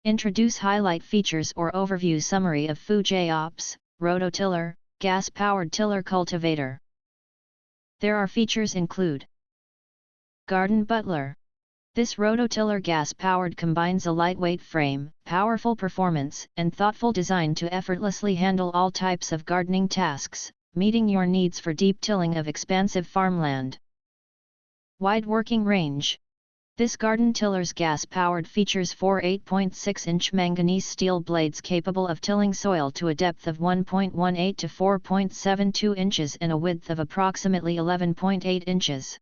Introduce highlight features or overview summary of FUJAOPS Rototiller, gas-powered tiller cultivator. There are features include Garden Butler. This rototiller gas-powered combines a lightweight frame, powerful performance, and thoughtful design to effortlessly handle all types of gardening tasks, meeting your needs for deep tilling of expansive farmland. Wide working range. This garden tiller's gas-powered features 4 8.6-inch manganese steel blades capable of tilling soil to a depth of 1.18 to 4.72 inches and a width of approximately 11.8 inches.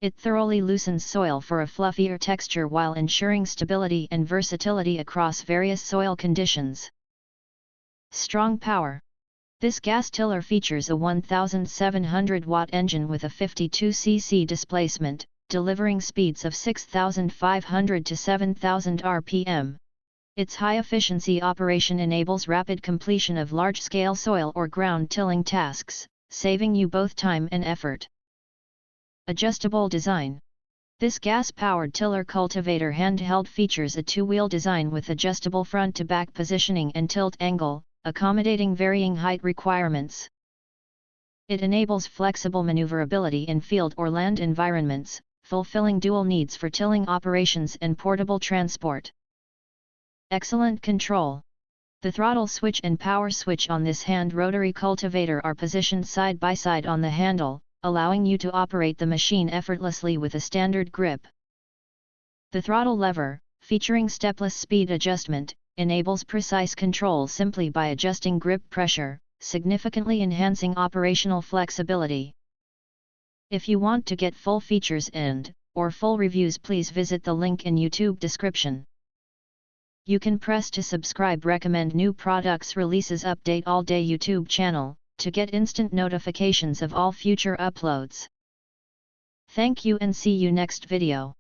It thoroughly loosens soil for a fluffier texture while ensuring stability and versatility across various soil conditions. Strong power. This gas tiller features a 1,700-watt engine with a 52 cc displacement, delivering speeds of 6,500 to 7,000 rpm. Its high-efficiency operation enables rapid completion of large-scale soil or ground tilling tasks, saving you both time and effort. Adjustable design. This gas-powered tiller cultivator handheld features a two-wheel design with adjustable front-to-back positioning and tilt angle, accommodating varying height requirements. It enables flexible maneuverability in field or land environments, fulfilling dual needs for tilling operations and portable transport. Excellent control. The throttle switch and power switch on this hand rotary cultivator are positioned side by side on the handle, allowing you to operate the machine effortlessly with a standard grip. The throttle lever, featuring stepless speed adjustment, enables precise control simply by adjusting grip pressure, significantly enhancing operational flexibility. If you want to get full features or full reviews, please visit the link in YouTube description. You can press to subscribe recommend new products releases update all day YouTube channel, to get instant notifications of all future uploads. Thank you and see you next video.